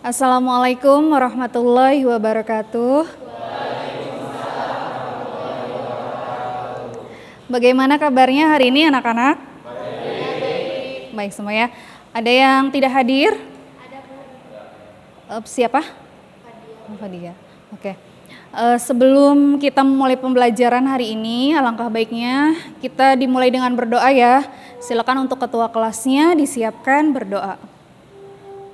Assalamualaikum warahmatullahi wabarakatuh. Bagaimana kabarnya hari ini anak-anak? Baik semua ya. Ada yang tidak hadir? Siapa? Fadia. Oke. Sebelum kita memulai pembelajaran hari ini, alangkah baiknya kita dimulai dengan berdoa ya. Silakan untuk ketua kelasnya disiapkan berdoa.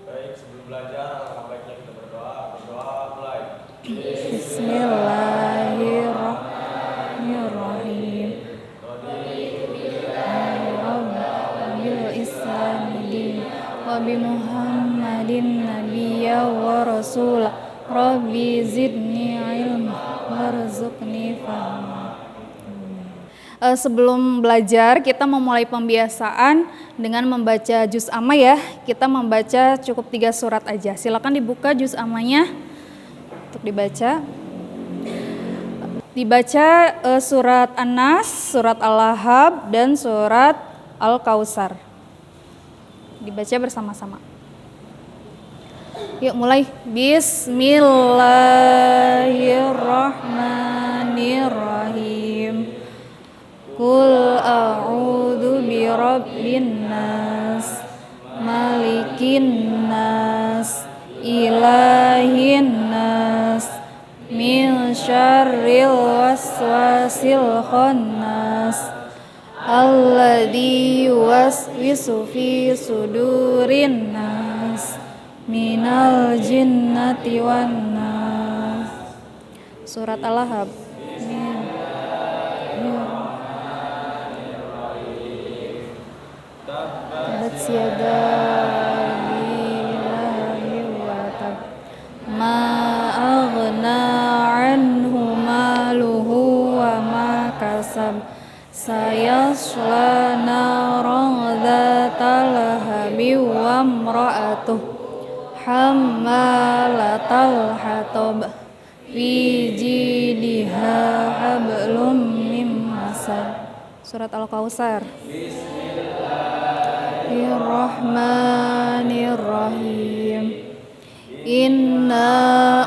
Baik, sebelum belajar, alangkah baiknya kita berdoa. Berdoa mulai. Bismillahirrahmanirrahim. Wabi Muhammadin nabiyya wa rasulah. Rabbi zidni ilma warzuqni fahma. Sebelum belajar, kita memulai pembiasaan dengan membaca juz amma ya. Kita membaca cukup 3 surat aja. Silakan dibuka juz ammanya untuk dibaca. Dibaca surat An-Nas, surat Al-Lahab, dan surat Al-Kautsar. Dibaca bersama-sama. Yuk mulai. Bismillahirrahmanirrahim. Qul a'udzu birabbin nas, malikin nas, ilahin nas, min syarril waswasil khannas, alladzi yuwaswisu fi sudurin nas, minal jinnati wan nas. Surat Al-Lahab. Tabat yada billahi wa tab, ma aghna anhu maluhu wa ma kasab, sayasla naran dzatal lahabi wa imra'atuh hammalatal hatab, fi jidha hablum mim masad. Surat Al-Kautsar. Bismillahirrahmanirrahim. Inna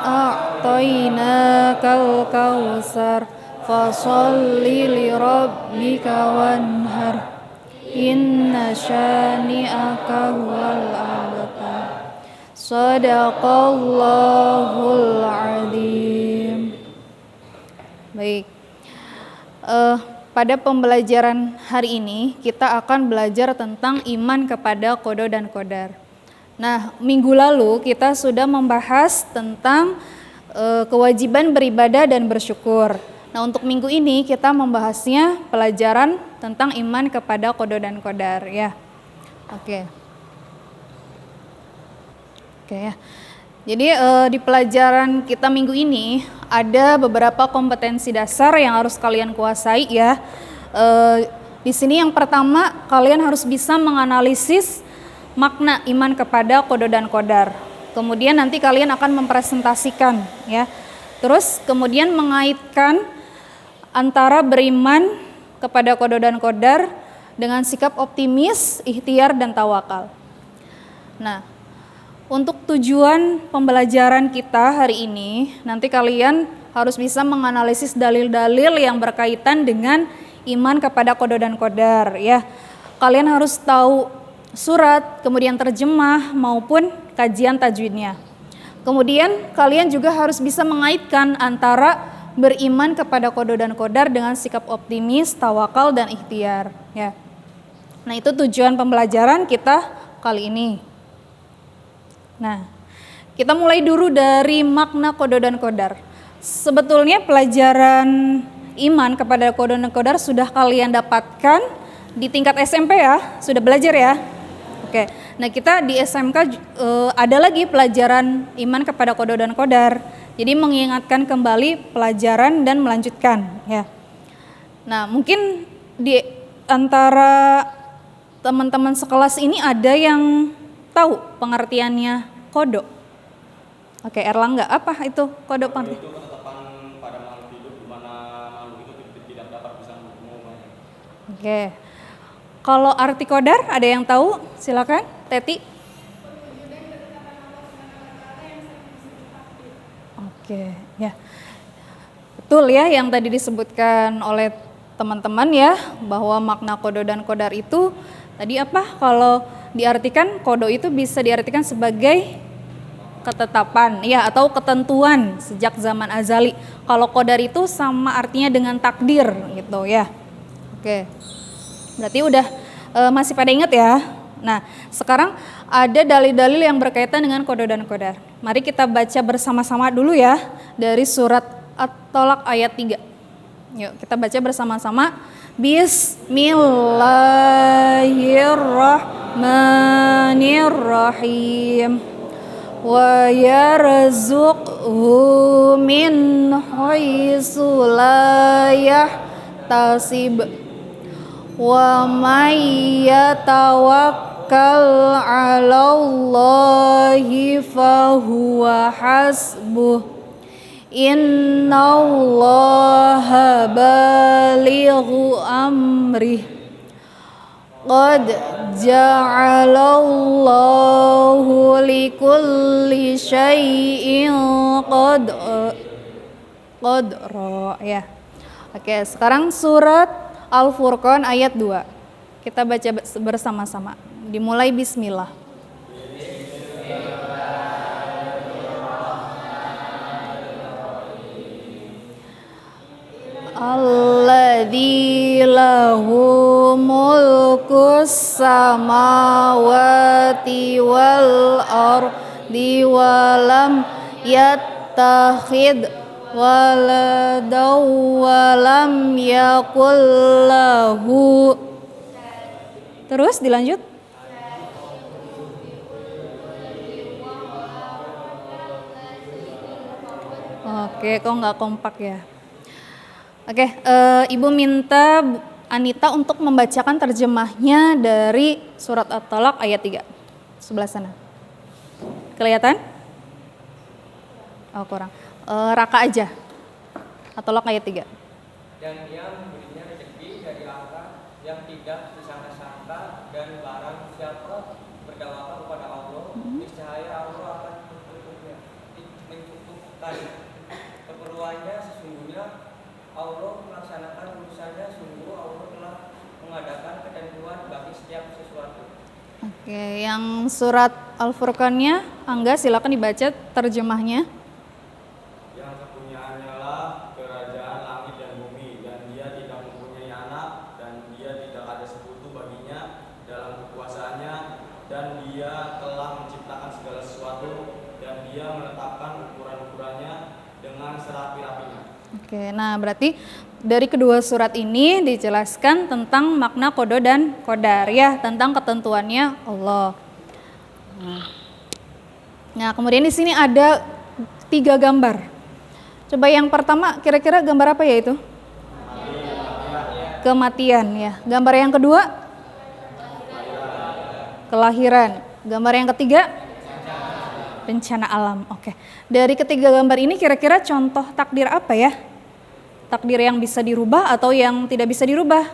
a'tainakal kautsar fasholli lirabbika wanhar, inna syani'aka huwal abtar. Shadaqallahul adzim. Baik. Pada pembelajaran hari ini kita akan belajar tentang iman kepada qada dan qadar. Nah, minggu lalu kita sudah membahas tentang kewajiban beribadah dan bersyukur. Nah, untuk minggu ini kita membahasnya pelajaran tentang iman kepada qada dan qadar ya. Oke ya. Jadi di pelajaran kita minggu ini ada beberapa kompetensi dasar yang harus kalian kuasai ya. Di sini yang pertama kalian harus bisa menganalisis makna iman kepada qada dan qadar. Kemudian nanti kalian akan mempresentasikan ya. Terus kemudian mengaitkan antara beriman kepada qada dan qadar dengan sikap optimis, ikhtiar dan tawakal. Nah, untuk tujuan pembelajaran kita hari ini, nanti kalian harus bisa menganalisis dalil-dalil yang berkaitan dengan iman kepada qada dan qadar ya. Kalian harus tahu surat, kemudian terjemah maupun kajian tajwidnya. Kemudian kalian juga harus bisa mengaitkan antara beriman kepada qada dan qadar dengan sikap optimis, tawakal dan ikhtiar ya. Nah, itu tujuan pembelajaran kita kali ini. Nah, kita mulai dulu dari makna qada dan qadar. Sebetulnya pelajaran iman kepada qada dan qadar sudah kalian dapatkan di tingkat SMP ya, sudah belajar ya. Oke, nah kita di SMK ada lagi pelajaran iman kepada qada dan qadar. Jadi mengingatkan kembali pelajaran dan melanjutkan ya. Nah, mungkin di antara teman-teman sekelas ini ada yang tahu pengertiannya qada? Oke, Erlangga, apa itu qada? Qada itu ketetapan pada makhluk hidup di mana makhluk itu tidak dapat bisa mengubahnya. Oke. Kalau arti qadar ada yang tahu? Silakan, Teti. Oke, ya. Betul ya yang tadi disebutkan oleh teman-teman ya, bahwa makna kodo dan kodar itu tadi apa? Kalau diartikan kodo itu bisa diartikan sebagai ketetapan ya atau ketentuan sejak zaman azali. Kalau kodar itu sama artinya dengan takdir gitu ya. Oke. Berarti udah masih pada ingat ya. Nah, sekarang ada dalil-dalil yang berkaitan dengan kodo dan kodar. Mari kita baca bersama-sama dulu ya dari surat At-Tolak ayat 3. Yuk kita baca bersama-sama. Bismillahirrahmanirrahim. Wa yarzuqhu min haitsu la yahtasib. Wa may yatawakkal 'alallahi fahuwa hasbuh. Innallaha balighu amrih. Qad ja'alallahu likulli syai'in qadra ya. Oke, sekarang surat Al-Furqan ayat 2. Kita baca bersama-sama. Dimulai bismillah. Alladzi lahu mulkus samawati wal ardi wa lam yattakhid waladaw wa lam yakul lahu. Terus dilanjut. Oke, kok nggak kompak ya? Oke, Ibu minta Anita untuk membacakan terjemahnya dari surat At-Talaq ayat 3. Sebelah sana. Kelihatan? Oh, kurang. Raka aja. At-Talaq ayat 3. Dan dia memberinya rezeki dari harta yang tidak disangka-sangka, dan barang siapa bertawakal kepada Allah, niscaya Allah akan mencukupkan keperluannya. Sesungguhnya Allah melaksanakan urusannya, sungguh Allah telah mengadakan ketentuan bagi setiap sesuatu. Oke, yang surat Al-Furqannya, Angga silakan dibaca terjemahnya. Yang kepunyaannya lah kerajaan langit dan bumi, dan dia tidak mempunyai anak, dan dia tidak ada sekutu baginya dalam kekuasaannya, dan dia telah menciptakan segala sesuatu, dan dia menetapkan ukuran-ukurannya dengan serapi-rapinya. Oke, nah berarti dari kedua surat ini dijelaskan tentang makna kodo dan kodar ya, tentang ketentuannya Allah. Nah, kemudian di sini ada 3 gambar. Coba yang pertama, kira-kira gambar apa ya itu? Kematian ya. Gambar yang kedua? Kelahiran. Gambar yang ketiga? Bencana alam. Oke. Dari ketiga gambar ini kira-kira contoh takdir apa ya? Takdir yang bisa dirubah atau yang tidak bisa dirubah?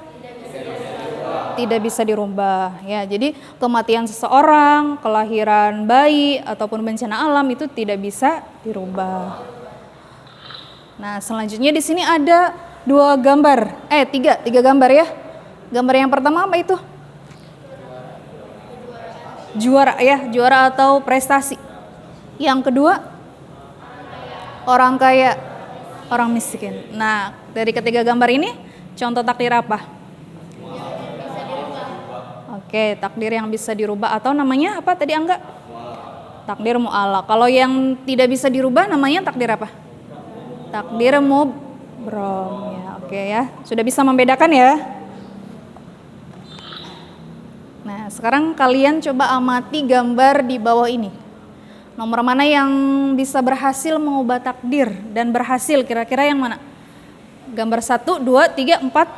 Tidak bisa dirubah. Ya, jadi kematian seseorang, kelahiran bayi ataupun bencana alam itu tidak bisa dirubah. Nah, selanjutnya di sini ada 2 gambar. 3 gambar ya. Gambar yang pertama apa itu? Juara ya, juara atau prestasi. Yang kedua, orang kaya, orang miskin. Nah, dari ketiga gambar ini, contoh takdir apa? Oke, takdir yang bisa dirubah atau namanya apa tadi Angga? Takdir mu'allaq. Kalau yang tidak bisa dirubah namanya takdir apa? Takdir mubrom. Ya, oke ya, sudah bisa membedakan ya. Nah, sekarang kalian coba amati gambar di bawah ini. Nomor mana yang bisa berhasil mengubah takdir dan berhasil, kira-kira yang mana? Gambar 1, 2, 3, 4.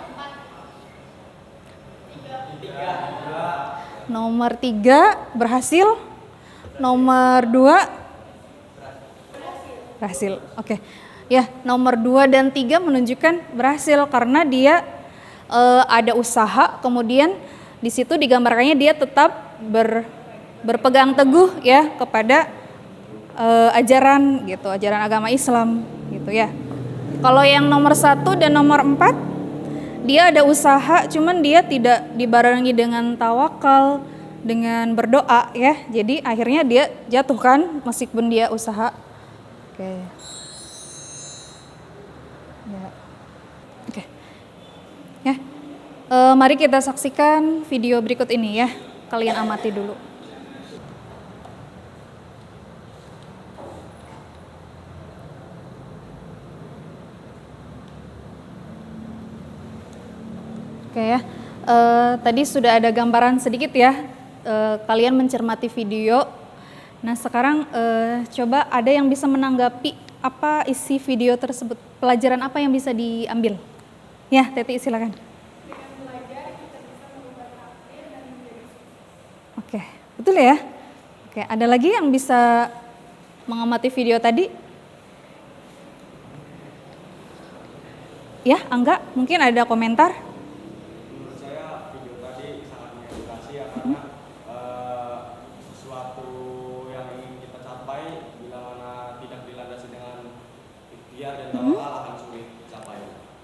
Nomor 3 berhasil. Nomor 2 berhasil. Oke. Ya, nomor 2 dan 3 menunjukkan berhasil karena dia ada usaha, kemudian di situ digambarkannya dia tetap berpegang teguh ya kepada ajaran gitu, ajaran agama Islam gitu ya. Kalau yang nomor 1 dan nomor 4, dia ada usaha, cuman dia tidak dibarengi dengan tawakal, dengan berdoa ya. Jadi akhirnya dia jatuh kan meskipun dia usaha. Oke. Ya. Oke. Ya. Mari kita saksikan video berikut ini ya. Kalian amati dulu. Oke ya. Tadi sudah ada gambaran sedikit ya. Kalian mencermati video. Nah sekarang coba ada yang bisa menanggapi apa isi video tersebut, pelajaran apa yang bisa diambil? Ya, Teti silakan. Oke, betul ya. Oke, ada lagi yang bisa mengamati video tadi? Ya, Angga, mungkin ada komentar? Menurut saya video tadi sangat mengedukasi ya, karena sesuatu yang ingin kita capai bila mana tidak dilandasi dengan ikhtiar dan tawakal akan sulit dicapai.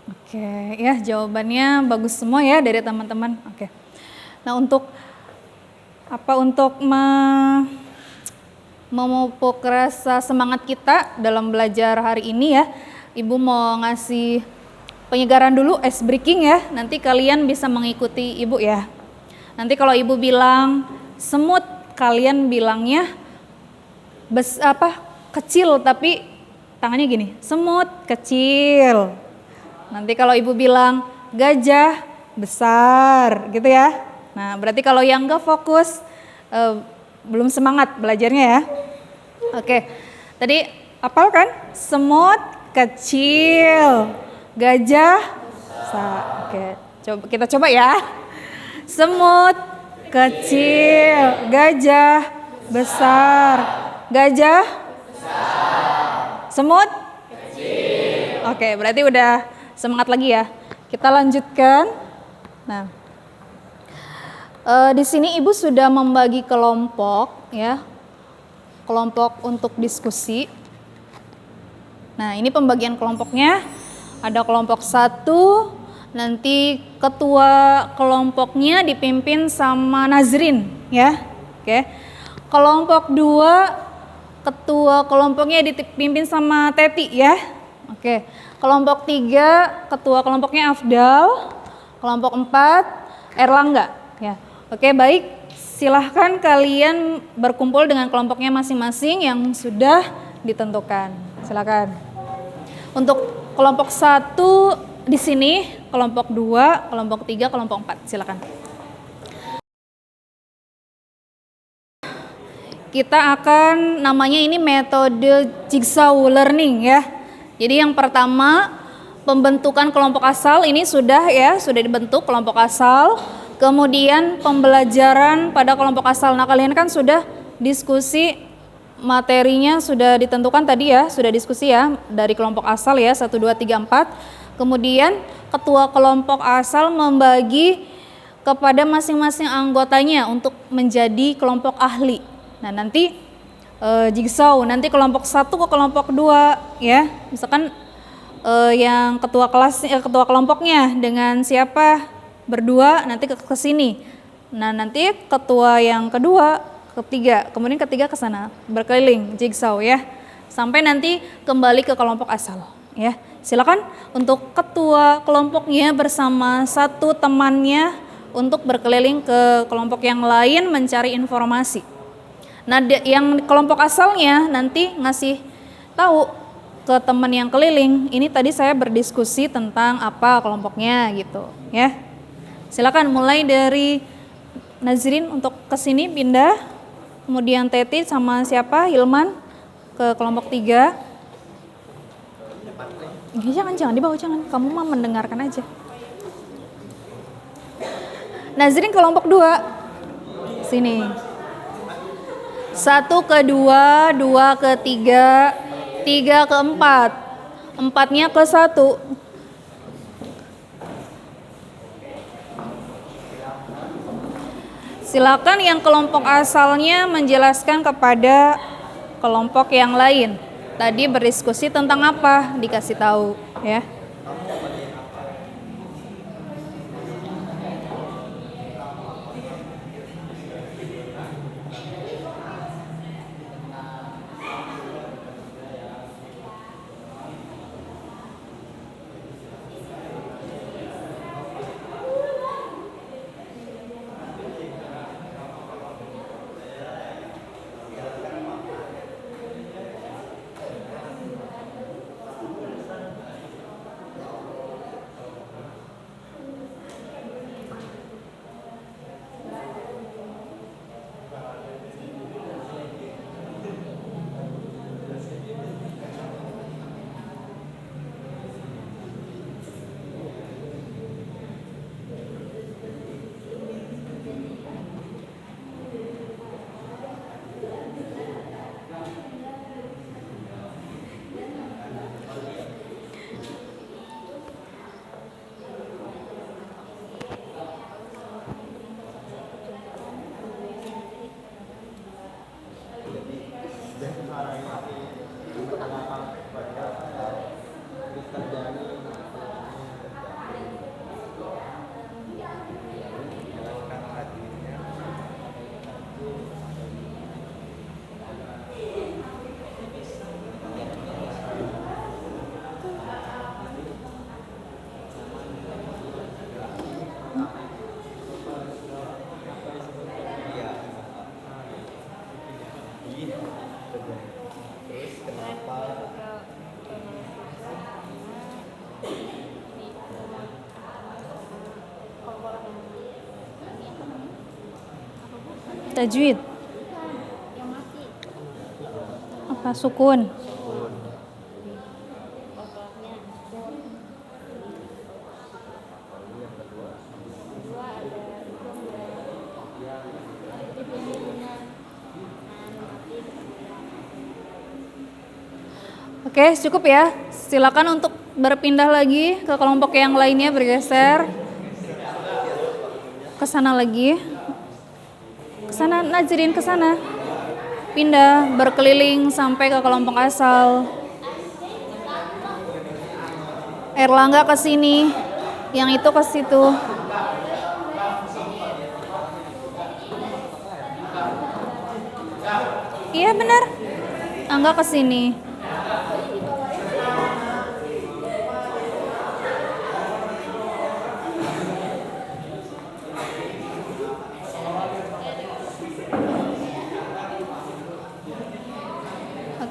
Oke, ya jawabannya bagus semua ya dari teman-teman. Oke. Nah, untuk memupuk rasa semangat kita dalam belajar hari ini ya, Ibu mau ngasih penyegaran dulu, ice breaking ya. Nanti kalian bisa mengikuti Ibu ya. Nanti kalau Ibu bilang semut, kalian bilangnya kecil tapi tangannya gini, semut kecil. Nanti kalau Ibu bilang gajah besar gitu ya. Nah berarti kalau yang gak fokus belum semangat belajarnya ya. Oke, tadi hafal kan? Semut kecil, gajah besar. Oke, kita coba ya. Semut kecil, gajah besar, gajah besar, semut kecil. Oke, berarti udah semangat lagi ya. Kita lanjutkan. Nah, di sini Ibu sudah membagi kelompok ya, kelompok untuk diskusi. Nah, ini pembagian kelompoknya. Ada kelompok 1, nanti ketua kelompoknya dipimpin sama Nazrin ya. Oke. Kelompok 2, ketua kelompoknya dipimpin sama Teti ya. Oke. Kelompok 3, ketua kelompoknya Afdal. Kelompok 4, Erlangga ya. Oke, baik. Silahkan kalian berkumpul dengan kelompoknya masing-masing yang sudah ditentukan. Silakan. Untuk kelompok 1 di sini, kelompok 2, kelompok 3, kelompok 4. Silakan. Kita akan namanya ini metode jigsaw learning ya. Jadi yang pertama pembentukan kelompok asal ini sudah dibentuk kelompok asal. Kemudian pembelajaran pada kelompok asal. Nah, kalian kan sudah diskusi, materinya sudah ditentukan tadi ya, sudah diskusi ya dari kelompok asal ya 1, 2, 3, 4. Kemudian ketua kelompok asal membagi kepada masing-masing anggotanya untuk menjadi kelompok ahli. Nah, nanti jigsaw, nanti kelompok 1 ke kelompok 2 ya. Misalkan yang ketua kelompoknya dengan siapa? Berdua, nanti ke sini. Nah, nanti ketua yang kedua, ketiga, kemudian ketiga ke sana, berkeliling jigsaw ya. Sampai nanti kembali ke kelompok asal ya. Silakan untuk ketua kelompoknya bersama 1 temannya untuk berkeliling ke kelompok yang lain mencari informasi. Nah, yang kelompok asalnya nanti ngasih tahu ke teman yang keliling, ini tadi saya berdiskusi tentang apa kelompoknya gitu ya. Silakan mulai dari Nazrin untuk ke sini pindah, kemudian Teti sama siapa? Hilman ke kelompok 3. Jangan dibawa, jangan. Kamu mah mendengarkan aja. Nazrin kelompok 2. Sini. 1 ke 2, 2 ke 3, 3 ke 4. 4-nya ke 1. Silakan yang kelompok asalnya menjelaskan kepada kelompok yang lain. Tadi berdiskusi tentang apa? Dikasih tahu ya. Tajwid. Apa sukun? Oke, cukup ya. Silakan untuk berpindah lagi ke kelompok yang lainnya, bergeser ke sana lagi. Ke sana, Nazirin, ke sana. Pindah, berkeliling sampai ke kelompok asal. Erlangga ke sini, yang itu ke situ. Iya benar. Angga ke sini.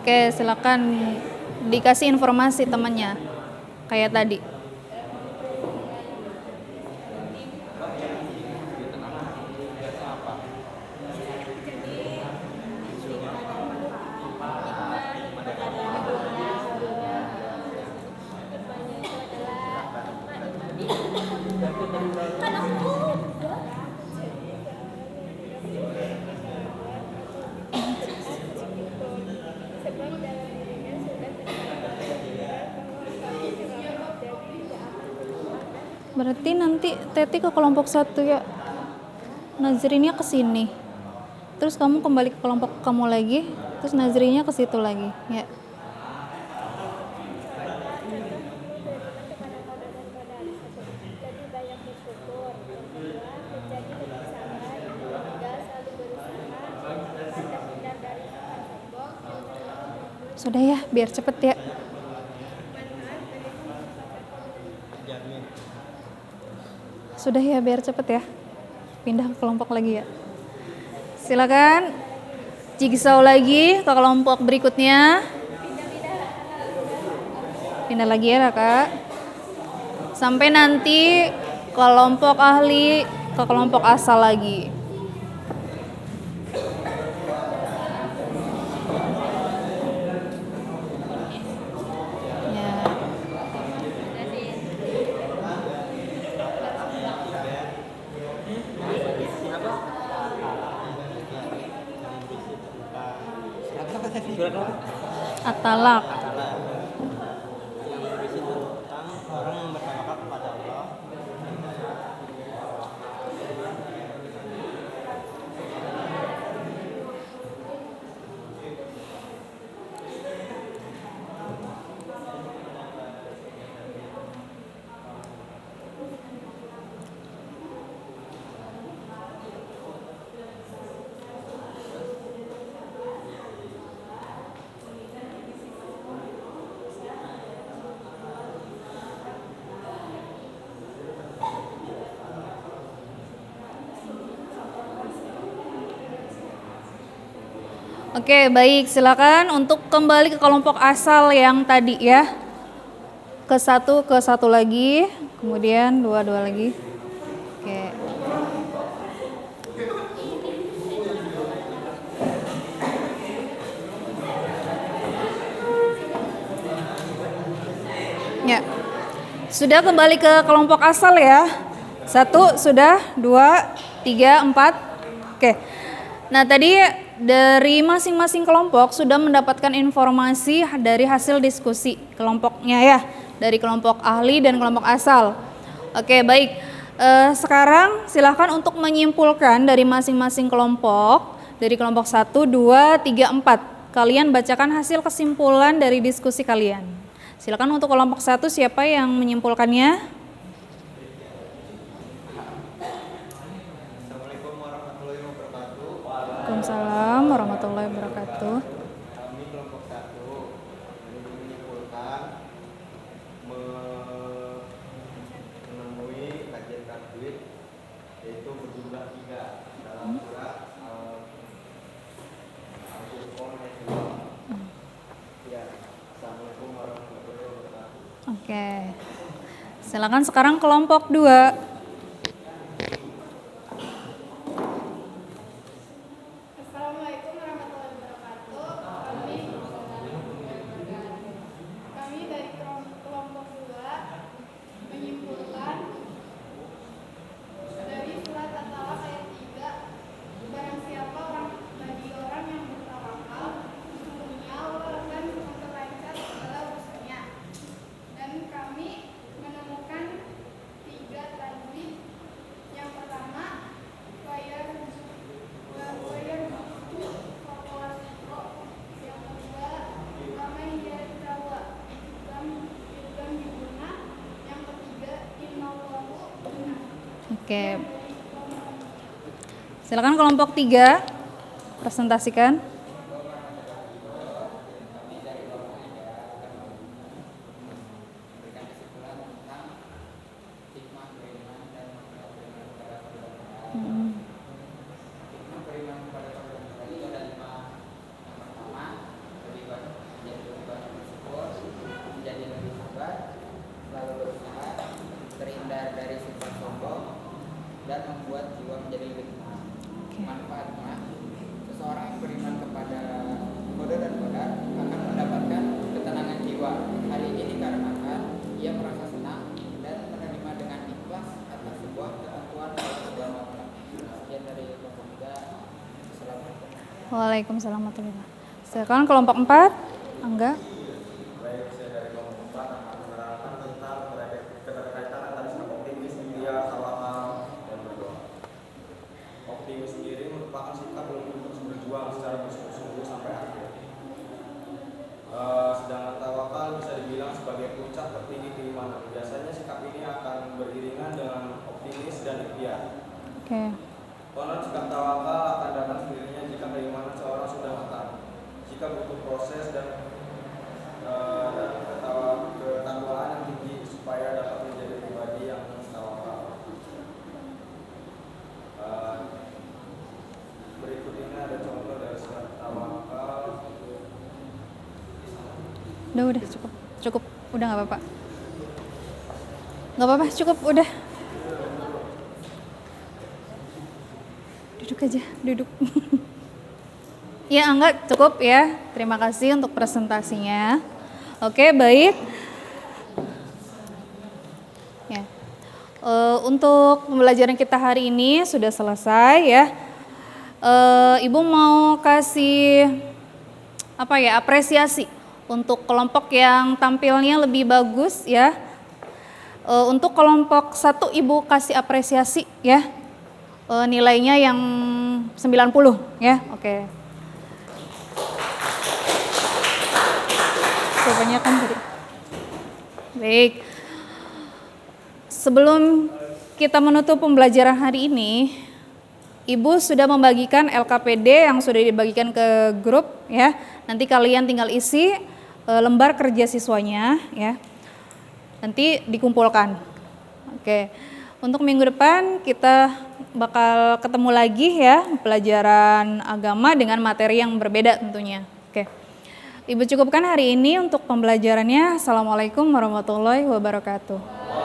Oke, silakan dikasih informasi temannya kayak tadi. Berarti nanti Teti ke kelompok 1 ya. Nazrinnya ke sini. Terus kamu kembali ke kelompok kamu lagi, terus Nazrinnya ke situ lagi, ya. Sudah ya, biar cepet ya. Sudah ya, biar cepet ya. Pindah ke kelompok lagi ya. Silakan jigsaw lagi ke kelompok berikutnya. Pindah lagi ya, Kak. Sampai nanti kelompok ahli ke kelompok asal lagi. At-Talaq. Yang berisi tentang orang yang bertawakal kepada Allah. Oke, baik. Silakan untuk kembali ke kelompok asal yang tadi ya. Ke satu lagi, kemudian dua lagi. Oke. Ya. Sudah kembali ke kelompok asal ya. 1 sudah, 2, 3, 4. Oke. Nah, tadi dari masing-masing kelompok sudah mendapatkan informasi dari hasil diskusi kelompoknya ya, dari kelompok ahli dan kelompok asal. Oke, baik. Sekarang silahkan untuk menyimpulkan dari masing-masing kelompok, dari kelompok 1, 2, 3, 4. Kalian bacakan hasil kesimpulan dari diskusi kalian. Silakan untuk kelompok 1, siapa yang menyimpulkannya? Assalamualaikum warahmatullahi wabarakatuh. Waalaikumsalam warahmatullahi wabarakatuh. Kami kelompok 1 menyimpulkan menemui kajian tajwid yaitu berjumlah 3 dalam surat Al-Furqan ayat 2. Ya, Assalamualaikum warahmatullahi wabarakatuh. Oke. Silakan sekarang kelompok 2. Assalamualaikum warahmatullahi wabarakatuh. Kami dari kelompok 2 menyimpulkan dari surat At-Talaq ayat 3, barang siapa bagi orang yang bertawakal, sesungguhnya Allah akan memperlancar segala urusannya. Dan kami menemukan 3 tajwid. Yang pertama, yang kedua, ramai jawa, yang ketiga, innallaha benar. Oke. Silakan kelompok 3 presentasikan. Terhindar dari sifat sombong dan membuat jiwa menjadi lebih tenang. Manfaatnya, seseorang yang beriman kepada qada dan qadar akan mendapatkan ketenangan jiwa. Hal ini dikarenakan ia merasa senang dan menerima dengan ikhlas atas sebuah ketentuan Allah Subhanahu wa Ta'ala. Sekian dari kelompok 3. Assalamualaikum. Waalaikumsalam warahmatullahi wabarakatuh. Silakan kelompok 4. Angga. Baik, saya dari kelompok 4 akan menerangkan tentang keterkaitan antara sikap optimis, ikhtiar, tawakal, dan berdoa. Optimis sendiri merupakan sikap untuk terus berjuang secara bersungguh-sungguh sampai akhir. Sedangkan tawakal bisa dibilang sebagai puncak tertinggi keimanan. Biasanya sikap ini akan beriringan dengan optimis dan ikhtiar. Oke. Konon sikap tawakal akan datang sendirinya jika keimanan seorang sudah matang. Jika butuh proses dan ketakwaan yang tinggi supaya dapat menjadi pribadi yang tawakal. Berikut ini ada contoh dari sikap tawakal. Udah cukup. Udah nggak apa-apa. Nggak apa-apa, cukup udah. Duduk aja, duduk. Ya, Angga cukup ya. Terima kasih untuk presentasinya. Oke, baik. Ya. Untuk pembelajaran kita hari ini sudah selesai ya. Ibu mau kasih apresiasi untuk kelompok yang tampilnya lebih bagus ya. Untuk kelompok 1 Ibu kasih apresiasi ya. Nilainya yang 90 ya. Oke. Kebanyakan tadi. Baik. Sebelum kita menutup pembelajaran hari ini, Ibu sudah membagikan LKPD yang sudah dibagikan ke grup ya. Nanti kalian tinggal isi lembar kerja siswanya ya. Nanti dikumpulkan. Oke. Untuk minggu depan kita bakal ketemu lagi ya, pelajaran agama dengan materi yang berbeda tentunya. Oke. Ibu cukupkan hari ini untuk pembelajarannya. Assalamualaikum warahmatullahi wabarakatuh.